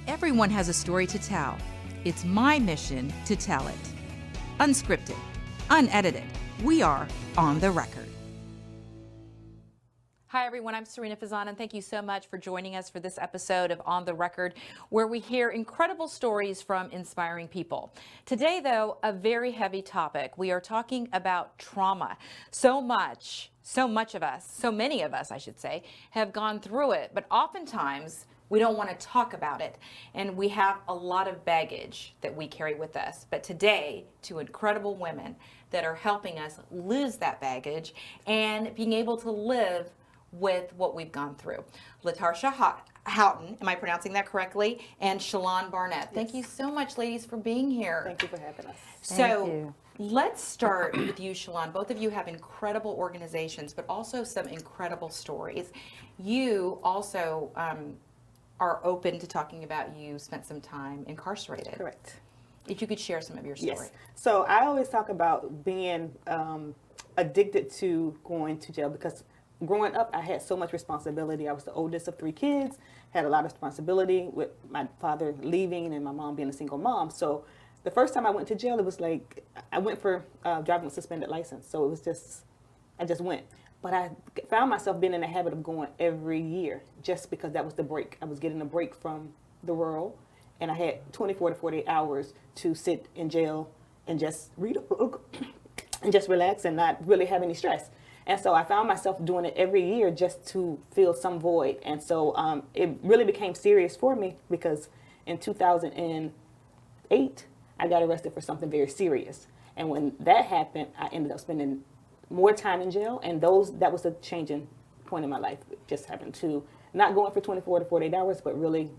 Everyone has a story to tell. It's my mission to tell it. Unscripted, unedited. We are on the record. Hi, everyone. I'm Serena Fazan, and thank you so much for joining us for this episode of On the Record, where we hear incredible stories from inspiring people. Today, though, a very heavy topic. We are talking about trauma. So many of us, I should say, have gone through it, but oftentimes we don't want to talk about it. And we have a lot of baggage that we carry with us. But today, two incredible women that are helping us lose that baggage and being able to live with what we've gone through. Latarsha Haughton, am I pronouncing that correctly? And Shalon Barnett. Yes. Thank you so much, ladies, for being here. Thank you for having us. So let's start with you, Shalon. Both of you have incredible organizations, but also some incredible stories. You also are open to talking about you spent some time incarcerated. Correct. If you could share some of your story. Yes. So I always talk about being addicted to going to jail because growing up, I had so much responsibility. I was the oldest of 3 kids, had a lot of responsibility with my father leaving and my mom being a single mom. So the first time I went to jail, it was like, I went for driving with suspended license. So it was just, I just went. But I found myself being in the habit of going every year just because that was the break. I was getting a break from the world, and I had 24 to 48 hours to sit in jail and just read a book and just relax and not really have any stress. And so I found myself doing it every year just to fill some void. And so it really became serious for me because in 2008, I got arrested for something very serious. And when that happened, I ended up spending more time in jail, and that was a changing point in my life. It just happened to not going for 24 to 48 hours, but really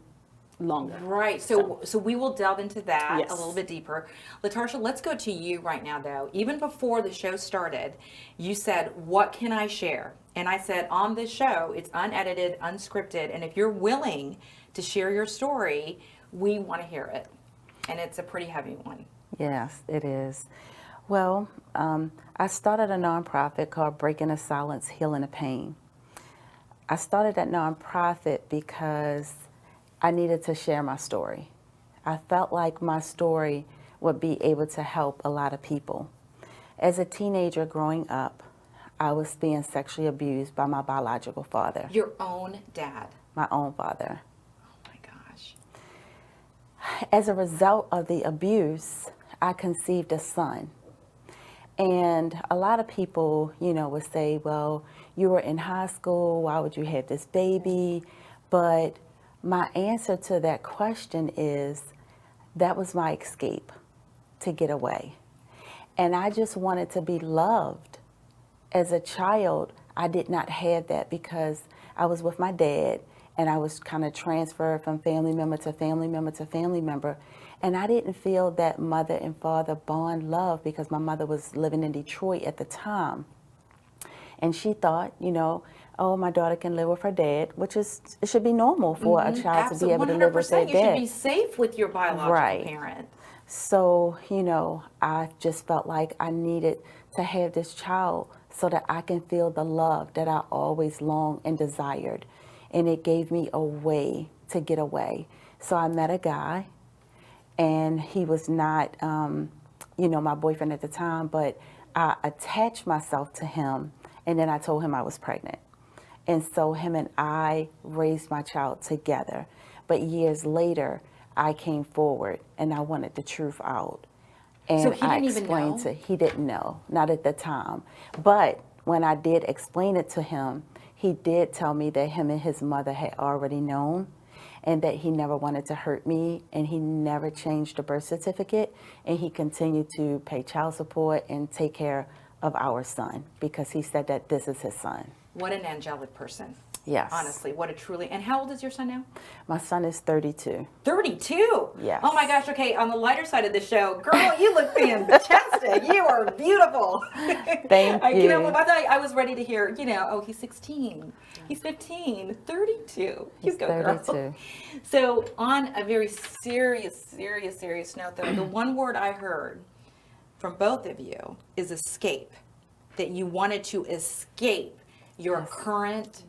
longer. Right. So we will delve into that Yes. a little bit deeper. Latarsha, let's go to you right now, though. Even before the show started, you said, what can I share? And I said, on this show, it's unedited, unscripted, and if you're willing to share your story, we want to hear it. And it's a pretty heavy one. Yes, it is. Well, I started a nonprofit called Breaking the Silence, Healing the Pain. I started that nonprofit because I needed to share my story. I felt like my story would be able to help a lot of people. As a teenager growing up, I was being sexually abused by my biological father. Your own dad? My own father. Oh my gosh. As a result of the abuse, I conceived a son. And a lot of people, would say, well, you were in high school, why would you have this baby? But my answer to that question is, that was my escape to get away. And I just wanted to be loved. As a child, I did not have that because I was with my dad and I was kind of transferred from family member to family member to family member. And I didn't feel that mother and father bond love because my mother was living in Detroit at the time. And she thought, oh, my daughter can live with her dad, which it should be normal for a child to be able to live with their dad. You should be safe with your biological parent. So, I just felt like I needed to have this child so that I can feel the love that I always longed and desired. And it gave me a way to get away. So I met a guy. And he was not, my boyfriend at the time, but I attached myself to him, and then I told him I was pregnant. And so him and I raised my child together. But years later, I came forward, and I wanted the truth out. And so he didn't even know? He didn't know, not at the time. But when I did explain it to him, he did tell me that him and his mother had already known, and that he never wanted to hurt me, and he never changed the birth certificate, and he continued to pay child support and take care of our son because he said that this is his son. What an angelic person. Yes. Honestly, what a truly, and how old is your son now? My son is 32. 32? Yes. Oh my gosh, okay, on the lighter side of the show, girl, you look fantastic. You are beautiful. Thank you. I was ready to hear, oh, he's 16, he's 15, 32. You go, 32. Girl. So on a very serious note, though, the one word I heard from both of you is escape, that you wanted to escape your current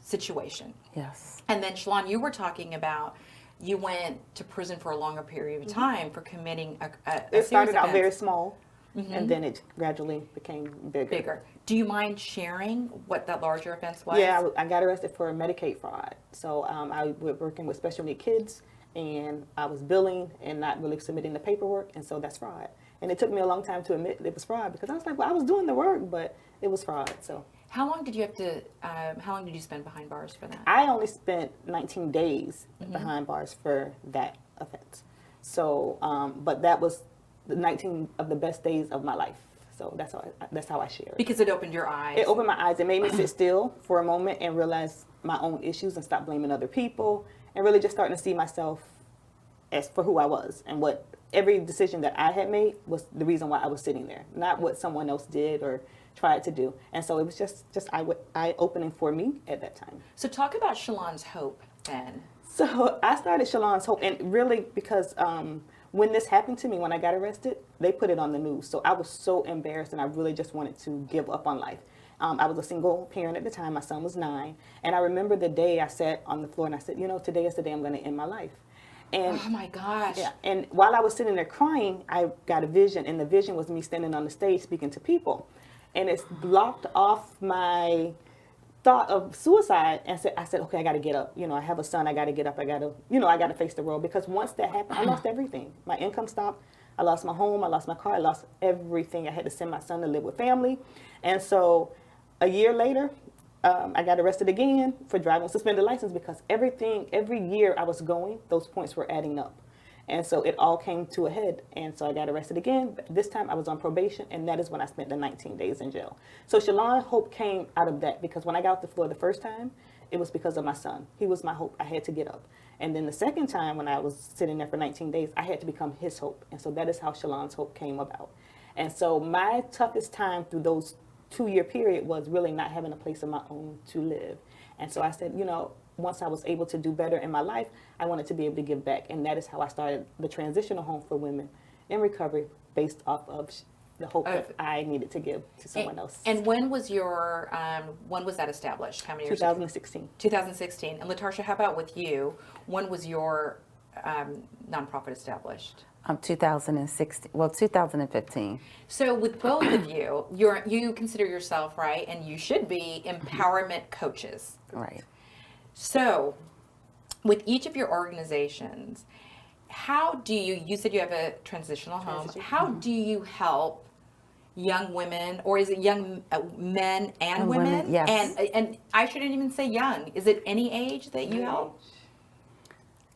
situation. Yes. And then, Shalon, you were talking about you went to prison for a longer period of time for committing a It started out offense. very small, and then it gradually became bigger. Do you mind sharing what that larger offense was? Yeah, I got arrested for Medicaid fraud. So I was working with special need kids, and I was billing and not really submitting the paperwork, and so that's fraud. And it took me a long time to admit it was fraud because I was like, well, I was doing the work, but it was fraud. So How long did you have to? How long did you spend behind bars for that? I only spent 19 days behind bars for that offense. So, but that was the 19 of the best days of my life. So that's how I share it. Because it opened your eyes. It opened my eyes. It made me sit still for a moment and realize my own issues and stop blaming other people and really just starting to see myself as for who I was and what every decision that I had made was the reason why I was sitting there, not what someone else did or tried to do. And so it was just eye-opening for me at that time. So talk about Shalon's Hope then. So I started Shalon's Hope, and really because when this happened to me, when I got arrested, they put it on the news. So I was so embarrassed, and I really just wanted to give up on life. I was a single parent at the time. My son was 9. And I remember the day I sat on the floor and I said, today is the day I'm going to end my life. And Oh my gosh. yeah, and while I was sitting there crying, I got a vision, and the vision was me standing on the stage speaking to people. And it's blocked off my thought of suicide, and I said, okay, I got to get up. I have a son. I got to get up. I got to face the world, because once that happened, I lost everything. My income stopped. I lost my home. I lost my car. I lost everything. I had to send my son to live with family. And so a year later, I got arrested again for driving with suspended license, because every year I was going, those points were adding up. And so it all came to a head. And so I got arrested again. This time I was on probation, and that is when I spent the 19 days in jail. So Shalon Hope came out of that, because when I got off the floor the first time, it was because of my son. He was my hope. I had to get up. And then the second time, when I was sitting there for 19 days, I had to become his hope. And so that is how Shalon's Hope came about. And so my toughest time through those 2-year period was really not having a place of my own to live. And so I said, once I was able to do better in my life, I wanted to be able to give back. And that is how I started the transitional home for women in recovery, based off of the hope that I needed to give to someone else. And when was when was that established? How many years? 2016. 2016. And Latarsha, how about with you? When was your nonprofit established? 2016. Well, 2015. So with both of you, you consider yourself, right, and you should be, empowerment coaches. Right. So with each of your organizations, how do you said you have a transitional home, how do you help young women, or is it young men and women? Yes. And I shouldn't even say young. Is it any age that you help?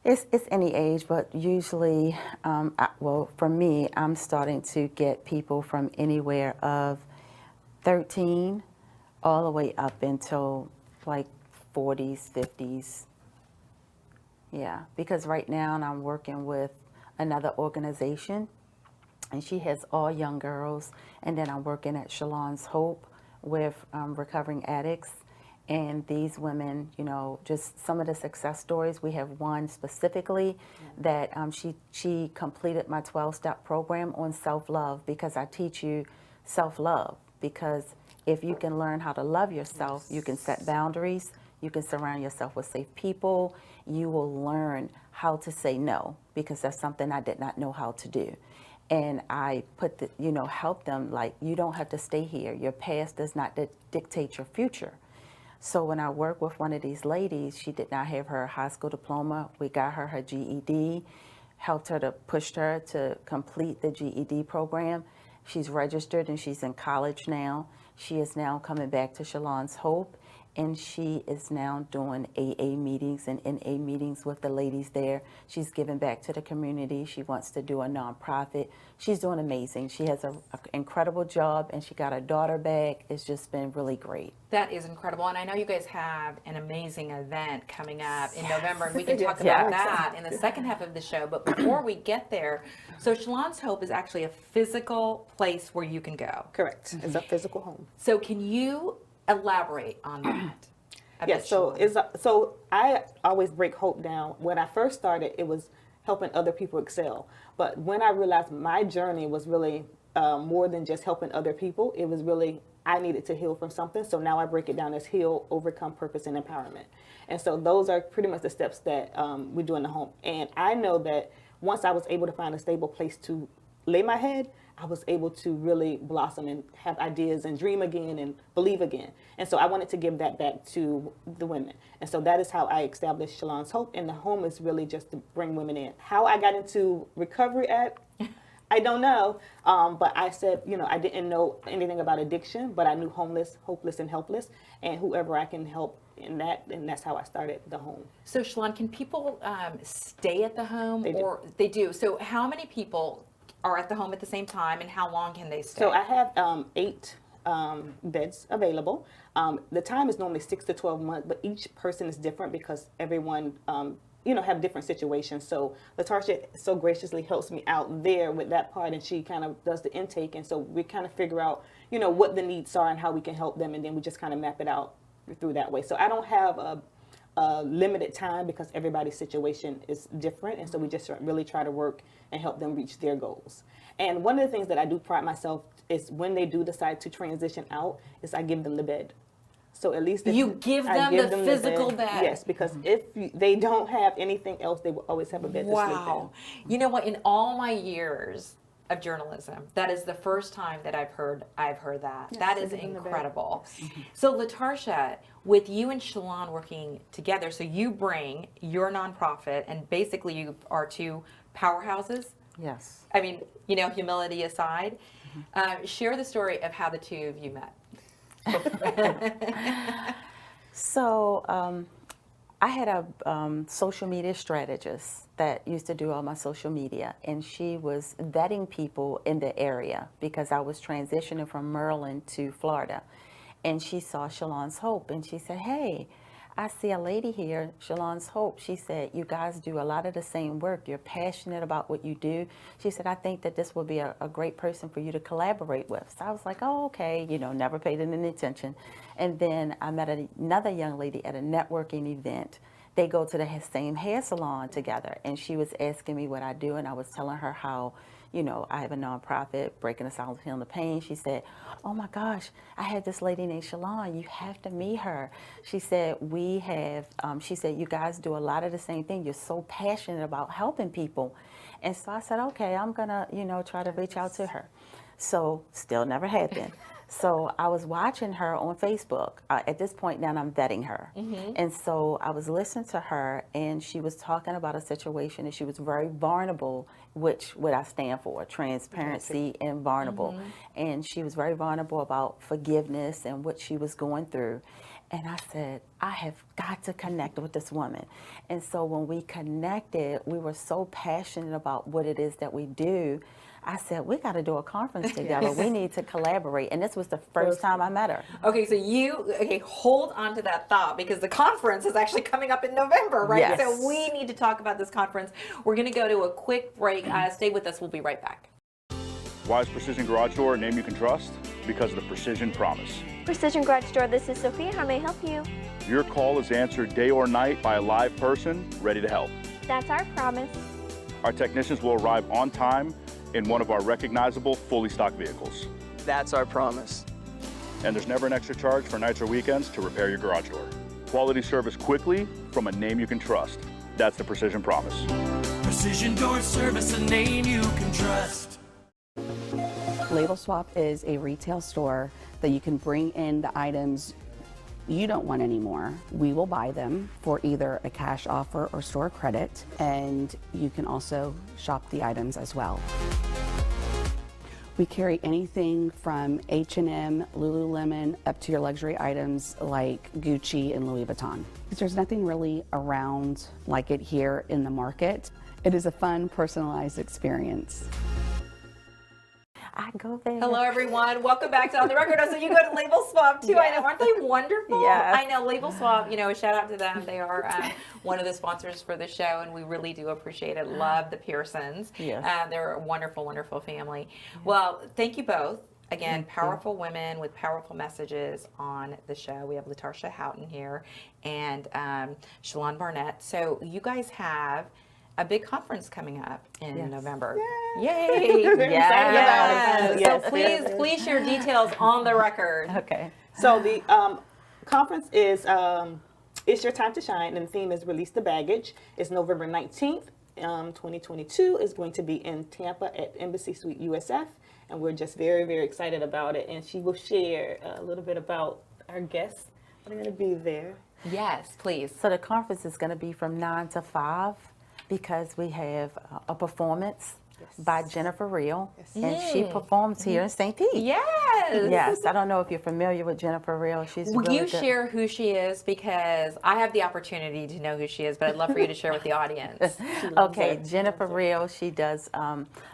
It's any age, but usually, for me, I'm starting to get people from anywhere of 13 all the way up until like 40s, 50s. Yeah, because right now I'm working with another organization, and she has all young girls, and then I'm working at Shalon's Hope with recovering addicts. And these women, just some of the success stories. We have one specifically that she completed my 12-step program on self-love, because I teach you self-love. Because if you can learn how to love yourself, you can set boundaries, you can surround yourself with safe people, you will learn how to say no, because that's something I did not know how to do. And I help them, like, you don't have to stay here. Your past does not dictate your future. So when I work with one of these ladies, she did not have her high school diploma. We got her GED, helped her to push her to complete the GED program. She's registered and she's in college now. She is now coming back to Shalon's Hope, and she is now doing AA meetings and NA meetings with the ladies there. She's giving back to the community. She wants to do a nonprofit. She's doing amazing. She has an incredible job, and she got her daughter back. It's just been really great. That is incredible. And I know you guys have an amazing event coming up in November, and we can talk about that in the second half of the show. But before we get there, so Shalon's Hope is actually a physical place where you can go. Correct. It's a physical home. So can you elaborate on that? Yes, so I always break hope down. When I first started, it was helping other people excel. But when I realized my journey was really more than just helping other people, it was really, I needed to heal from something. So now I break it down as heal, overcome, purpose, and empowerment. And so those are pretty much the steps that we do in the home. And I know that once I was able to find a stable place to lay my head, I was able to really blossom and have ideas and dream again and believe again. And so I wanted to give that back to the women. And so that is how I established Shalon's Hope. And the home is really just to bring women in. How I got into recovery I don't know. But I said, I didn't know anything about addiction, but I knew homeless, hopeless, and helpless. And whoever I can help in that, and that's how I started the home. So Shalon, can people stay at the home? They do. They do. So how many people are at the home at the same time, and how long can they stay? So I have 8 beds available. The time is normally 6 to 12 months, but each person is different because everyone, have different situations. So Latarsha so graciously helps me out there with that part, and she kind of does the intake. And so we kind of figure out, what the needs are and how we can help them, and then we just kind of map it out through that way. So I don't have a limited time because everybody's situation is different, and so we just really try to work and help them reach their goals. And one of the things that I do pride myself is when they do decide to transition out, is I give them the bed. So at least you give them the physical bed. Yes, because if they don't have anything else, they will always have a bed to sleep in. Wow. You know what? In all my years of journalism, that is the first time that I've heard that. Yes, that is incredible. So Latarsha, with you and Shalon working together, so you bring your nonprofit, and basically you are 2 powerhouses. Yes. I mean, humility aside, share the story of how the 2 of you met. So I had a social media strategist that used to do all my social media, and she was vetting people in the area because I was transitioning from Maryland to Florida. And she saw Shalon's Hope, and she said, hey, I see a lady here, Shalon's Hope. She said, you guys do a lot of the same work. You're passionate about what you do. She said, I think that this will be a great person for you to collaborate with. So I was like, oh, okay, never paid it any attention. And then I met another young lady at a networking event. They go to the same hair salon together, and she was asking me what I do, and I was telling her how, I have a nonprofit, Breaking the Silence, Healing the Pain. She said, oh my gosh, I had this lady named Shalon. You have to meet her. She said, she said, you guys do a lot of the same thing. You're so passionate about helping people. And so I said, okay, I'm going to, try to reach out to her. So still never happened. So I was watching her on Facebook. At this point now, I'm vetting her. Mm-hmm. And so I was listening to her, and she was talking about a situation, and she was very vulnerable, which what I stand for, transparency and vulnerable. Mm-hmm. And she was very vulnerable about forgiveness and what she was going through. And I said, I have got to connect with this woman. And so when we connected, we were so passionate about what it is that we do. I said, we got to do a conference together. We need to collaborate. And this was the first time I met her. Okay, so hold on to that thought, because the conference is actually coming up in November, right? Yes. So we need to talk about this conference. We're going to go to a quick break. Stay with us. We'll be right back. Why is Precision Garage Door a name you can trust? Because of the Precision Promise. Precision Garage Door, this is Sophia. How may I help you? Your call is answered day or night by a live person ready to help. That's our promise. Our technicians will arrive on time in one of our recognizable, fully stocked vehicles. That's our promise. And there's never an extra charge for nights or weekends to repair your garage door. Quality service quickly from a name you can trust. That's the Precision Promise. Precision Door Service, a name you can trust. Label Swap is a retail store that you can bring in the items you don't want anymore. We will buy them for either a cash offer or store credit, and you can also shop the items as well. We carry anything from H&M, Lululemon, up to your luxury items like Gucci and Louis Vuitton. There's nothing really around like it here in the market. It is a fun, personalized experience. I go there. Hello, everyone. Welcome back to On the Record. So you go to Label Swap too. Yes. I know, aren't they wonderful? Yes. I know, Label Swap. A shout out to them. They are one of the sponsors for the show, and we really do appreciate it. Love the Pearsons. Yes. They're a wonderful, wonderful family. Well, thank you both. Again, powerful women with powerful messages on the show. We have Latarsha Haughton here and Shalon Barnett. So you guys have a big conference coming up in Yes. November. Yay! Yes. So please share details on the record. Okay. So the conference is It's Your Time to Shine, and the theme is Release the Baggage. It's November 19th, 2022. It's going to be in Tampa at Embassy Suite USF, and we're just very, very excited about it. And she will share a little bit about our guests that are going to be there. Yes, please. So the conference is going to be from 9 to 5 because we have a performance by Jennifer Reel, and she performs here in St. Pete. Yes. Yes, I don't know if you're familiar with Jennifer Reel. She's Will really you good. share who she is? Because I have the opportunity to know who she is, but I'd love for you to share with the audience. Okay, Jennifer Reel, she does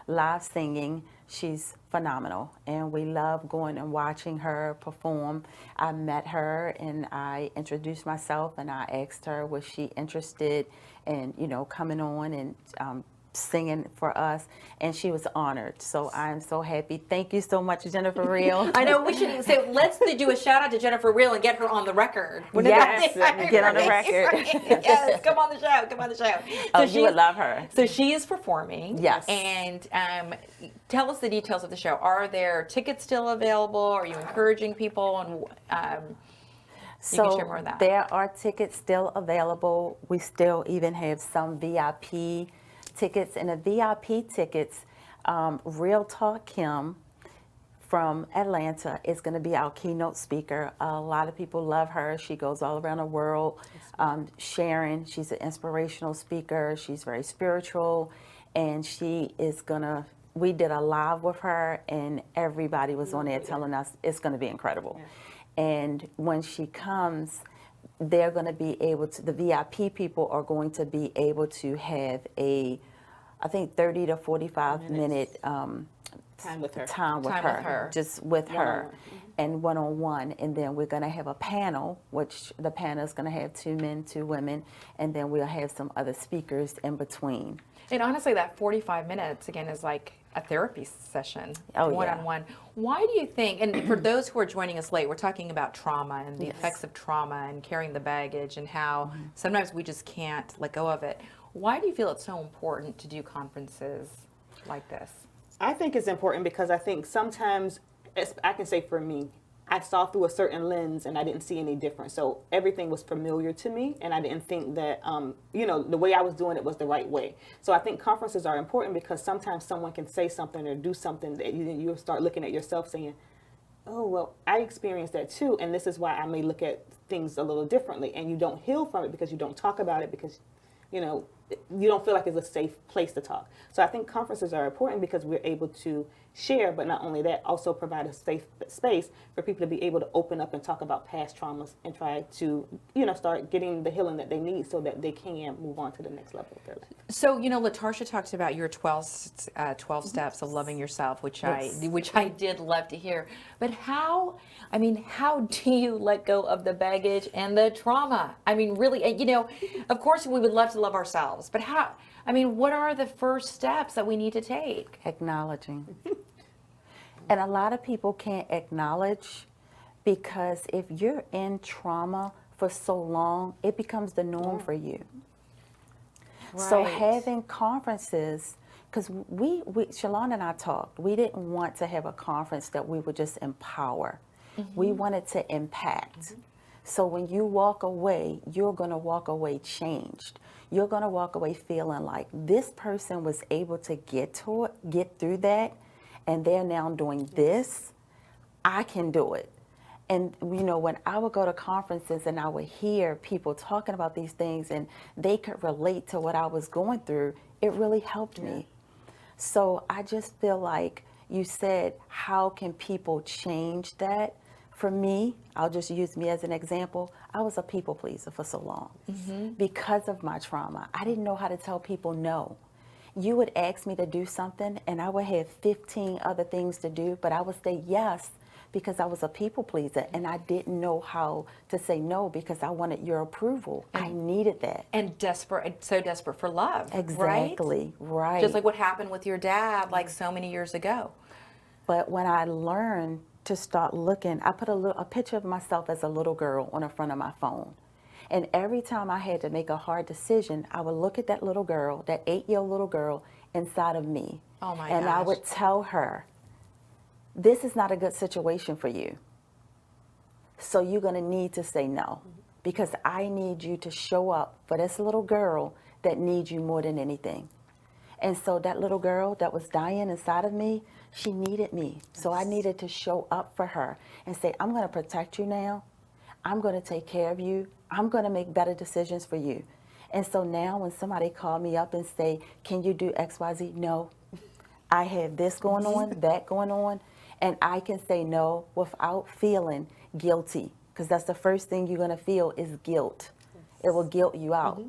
live singing. She's phenomenal, and we love going and watching her perform. I met her, and I introduced myself, and I asked her, was she interested in, coming on and singing for us, and she was honored. So I'm so happy. Thank you so much, Jennifer Reel. I know we should say, let's do a shout out to Jennifer Reel and get her on the record. Yes, get on the record. Yes, come on the show. Come on the show. Oh, you would love her. So she is performing. Yes. And tell us the details of the show. Are there tickets still available? Are you encouraging people? And you can share more of that. There are tickets still available. We still even have some VIP tickets, and the VIP tickets, Real Talk Kim from Atlanta is going to be our keynote speaker. A lot of people love her. She goes all around the world sharing. She's an inspirational speaker. She's very spiritual, and she is we did a live with her, and everybody was on there telling us it's going to be incredible. Yeah. And when she comes, they're going to be able to, the VIP people are going to be able to have I think 30 to 45 minute Time with her. Just with her, Mm-hmm. and one-on-one. And then we're going to have a panel, which the panel is going to have 2 men, 2 women, and then we'll have some other speakers in between. And honestly, that 45 minutes, again, is like a therapy session, one-on-one. Why do you think, and for those who are joining us late, we're talking about trauma and the effects of trauma and carrying the baggage and how sometimes we just can't let go of it. Why do you feel it's so important to do conferences like this? I think it's important because I think sometimes, I can say for me, I saw through a certain lens and I didn't see any difference. So everything was familiar to me, and I didn't think that, the way I was doing it was the right way. So I think conferences are important because sometimes someone can say something or do something that you start looking at yourself saying, oh, well, I experienced that too, and this is why I may look at things a little differently. And you don't heal from it because you don't talk about it because, you don't feel like it's a safe place to talk. So I think conferences are important because we're able to share, but not only that, also provide a safe space for people to be able to open up and talk about past traumas and try to, start getting the healing that they need so that they can move on to the next level of their life. So, Latarsha talked about your 12 steps of loving yourself, which I did love to hear. But how do you let go of the baggage and the trauma? I mean, really, of course we would love to love ourselves, but what are the first steps that we need to take? Acknowledging. And a lot of people can't acknowledge because if you're in trauma for so long, it becomes the norm for you. Right. So having conferences, because we Shalon and I talked, we didn't want to have a conference that we would just empower. We wanted to impact. So when you walk away, you're going to walk away changed. You're going to walk away feeling like this person was able to get through that, and they're now doing this. I can do it. And, when I would go to conferences and I would hear people talking about these things and they could relate to what I was going through, it really helped me. So I just feel like you said, how can people change that? For me, I'll just use me as an example. I was a people pleaser for so long because of my trauma. I didn't know how to tell people no. You would ask me to do something and I would have 15 other things to do, but I would say yes because I was a people pleaser and I didn't know how to say no because I wanted your approval. I needed that. And so desperate for love. Exactly, right. Just like what happened with your dad like so many years ago. But when I learned to start looking, I put a picture of myself as a little girl on the front of my phone. And every time I had to make a hard decision, I would look at that little girl, that 8-year-old little girl inside of me. Oh my and I gosh. would tell her, this is not a good situation for you. So you're going to need to say no, because I need you to show up for this little girl that needs you more than anything. And so that little girl that was dying inside of me, she needed me. So I needed to show up for her and say, I'm going to protect you now. I'm going to take care of you. I'm going to make better decisions for you. And so now when somebody called me up and say, can you do X, Y, Z? No. I have this going on, that going on. And I can say no without feeling guilty, because that's the first thing you're going to feel is guilt. It will guilt you out.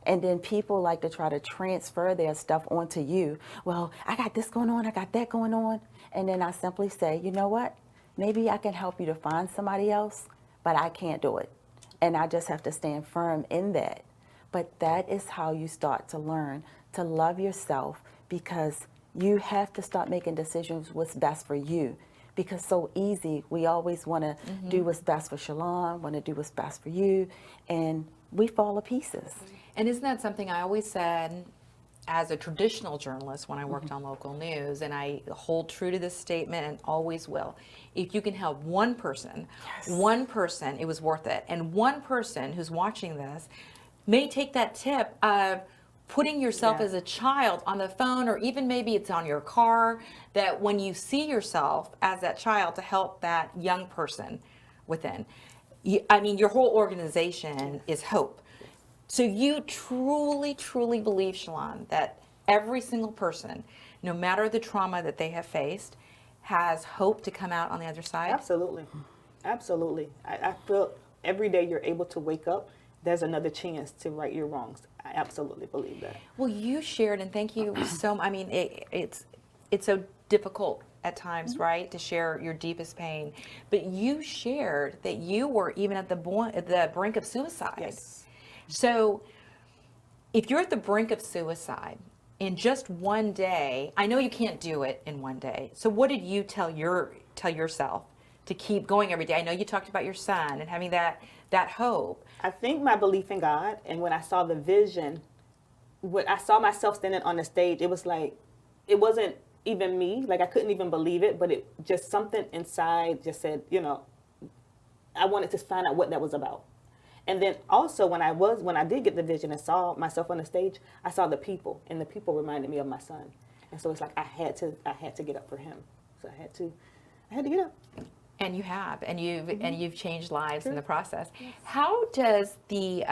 And then people like to try to transfer their stuff onto you. Well, I got this going on, I got that going on. And then I simply say, you know what? Maybe I can help you to find somebody else, but I can't do it. And I just have to stand firm in that. But that is how you start to learn to love yourself, because you have to start making decisions what's best for you. Because so easy, we always want to do what's best for Shalon, want to do what's best for you, and we fall to pieces. And isn't that something I always said as a traditional journalist when I worked on local news, and I hold true to this statement and always will. If you can help one person, it was worth it. And one person who's watching this may take that tip of putting yourself as a child on the phone, or even maybe it's on your car, that when you see yourself as that child, to help that young person within. I mean, your whole organization is hope. So you truly, truly believe, Shalon, that every single person, no matter the trauma that they have faced, has hope to come out on the other side? Absolutely. Absolutely. I feel every day you're able to wake up, there's another chance to right your wrongs. I absolutely believe that. Well, you shared, and thank you so much. I mean, it's so difficult at times, right, to share your deepest pain. But you shared that you were even at the brink of suicide. Yes. So if you're at the brink of suicide in just one day, I know you can't do it in one day. So what did you tell yourself to keep going every day? I know you talked about your son and having that hope. I think my belief in God, and when I saw the vision, when I saw myself standing on the stage, it was like, it wasn't even me. Like, I couldn't even believe it, but it just, something inside just said, you know, I wanted to find out what that was about. And then also when I did get the vision and saw myself on the stage, I saw the people, and the people reminded me of my son. And so it's like I had to get up for him. So I had to get up. And you have, and you've changed lives in the process. Yes. How do the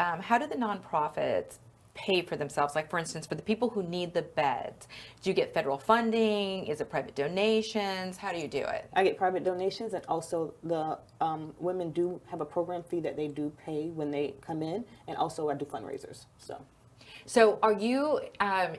nonprofits pay for themselves? Like, for instance, for the people who need the beds, do you get federal funding? Is it private donations? How do you do it? I get private donations, and also the women do have a program fee that they do pay when they come in, and also I do fundraisers. So are you,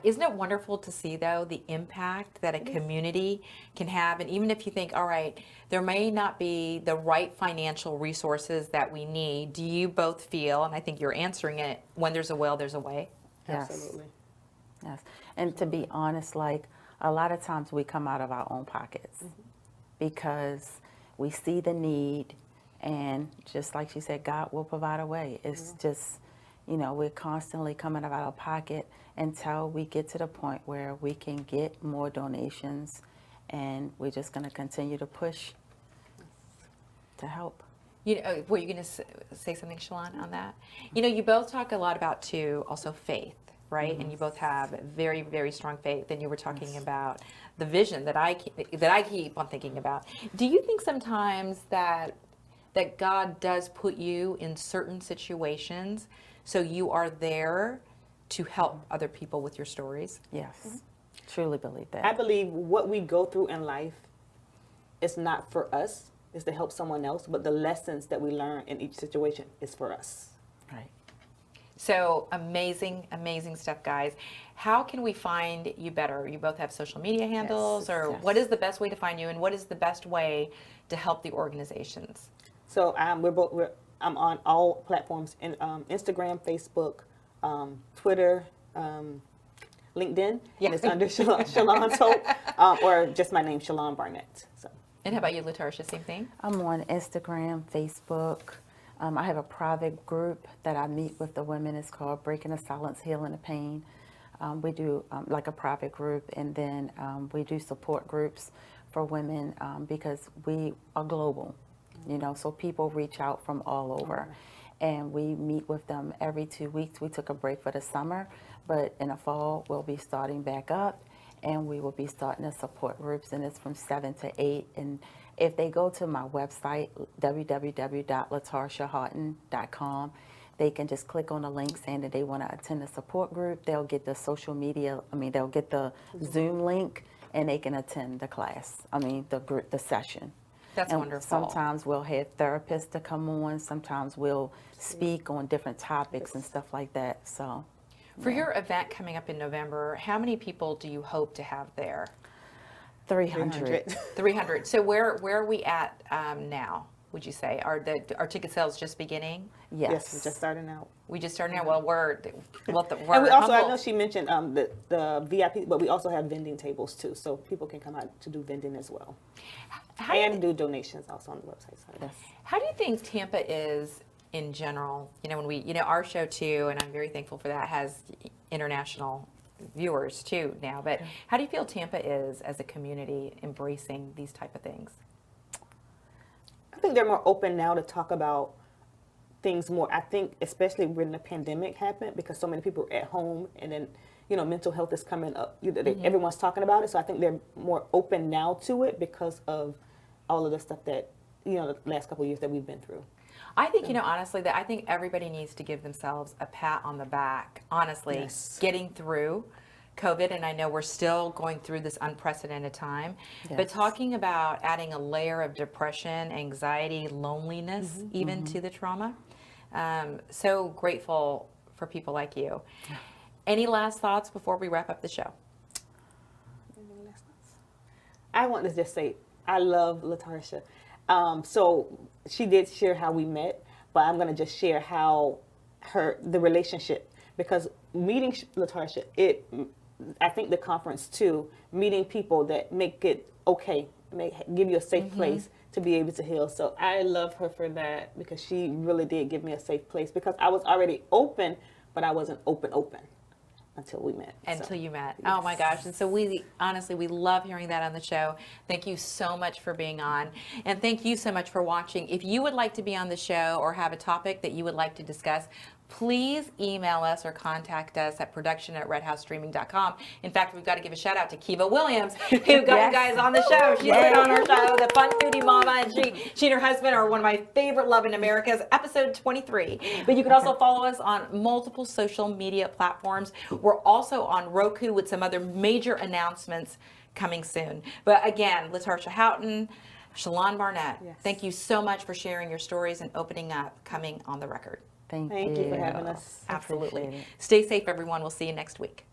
isn't it wonderful to see, though, the impact that a community can have? And even if you think, all right, there may not be the right financial resources that we need, do you both feel, and I think you're answering it, when there's a will, there's a way? Yes. Absolutely. Yes. And to be honest, like, a lot of times we come out of our own pockets because we see the need, and just like she said, God will provide a way. It's just, you know, we're constantly coming out of our pocket until we get to the point where we can get more donations, and we're just going to continue to push to help. You know, were you going to say something, Shalon, on that? You know, you both talk a lot about, too, also faith, right? And you both have very, very strong faith. And you were talking about the vision that I keep on thinking about. Do you think sometimes that God does put you in certain situations so you are there to help other people with your stories? Yes, truly believe that. I believe what we go through in life is not for us, it's to help someone else, but the lessons that we learn in each situation is for us. Right. So amazing, amazing stuff, guys. How can we find you better? You both have social media handles, or what is the best way to find you, and what is the best way to help the organizations? So I'm on all platforms, in Instagram, Facebook, Twitter, LinkedIn, and it's under Shalon's Hope, or just my name, Shalon Barnett. So. And how about you, Latarsha? Same thing? I'm on Instagram, Facebook, I have a private group that I meet with the women. It's called Breaking the Silence, Healing the Pain. We do like a private group, and then we do support groups for women because we are global, you know, so people reach out from all over. And we meet with them every 2 weeks. We took a break for the summer, but in the fall we'll be starting back up, and we will be starting to support groups, and it's from 7 to 8. And if they go to my website, www.latarsha.haughton.com, they can just click on the link saying that they want to attend a support group. They'll get the social media, they'll get the Zoom link, and they can attend the class, the group, the session. That's and wonderful. Sometimes we'll have therapists to come on. Sometimes we'll speak on different topics and stuff like that. So, for your event coming up in November, how many people do you hope to have there? 300. 300. So where are we at now? Would you say are ticket sales just beginning? Yes, we're just starting out. We just starting out. Well, we're And we also, I know she mentioned the VIP, but we also have vending tables too, so people can come out to do vending as well, and do donations also on the website. Yes. How do you think Tampa is in general? You know, when we, our show too, and I'm very thankful for that, has international viewers too now. But how do you feel Tampa is as a community embracing these type of things? I think they're more open now to talk about things more. I think especially when the pandemic happened, because so many people were at home, and then mental health is coming up. Everyone's talking about it, so I think they're more open now to it because of all of the stuff that the last couple of years that we've been through. I think honestly that I think everybody needs to give themselves a pat on the back. Honestly, Yes. Getting through COVID, and I know we're still going through this unprecedented time, but Yes. talking about adding a layer of depression, anxiety, loneliness, even to the trauma. So grateful for people like you. Any last thoughts before we wrap up the show? I want to just say I love Latarsha. So she did share how we met, but I'm going to just share how the relationship, because meeting Latarsha, I think the conference too, meeting people that make it okay, give you a safe place to be able to heal. So I love her for that, because she really did give me a safe place, because I was already open, but I wasn't open until we met. Until you met. Oh my gosh. And so we love hearing that on the show. Thank you so much for being on. And thank you so much for watching. If you would like to be on the show or have a topic that you would like to discuss, please email us or contact us at production@redhousestreaming.com. In fact, we've got to give a shout out to Kiva Williams, who got you guys on the show. She's been on our show, the Fun Foodie Mama, and she and her husband are one of my favorite Love in Americas, episode 23. But you can also follow us on multiple social media platforms. We're also on Roku with some other major announcements coming soon. But again, Latarsha Haughton, Shalon Barnett, thank you so much for sharing your stories and opening up, coming on the record. Thank you for having us. Absolutely. Appreciate it. Stay safe, everyone. We'll see you next week.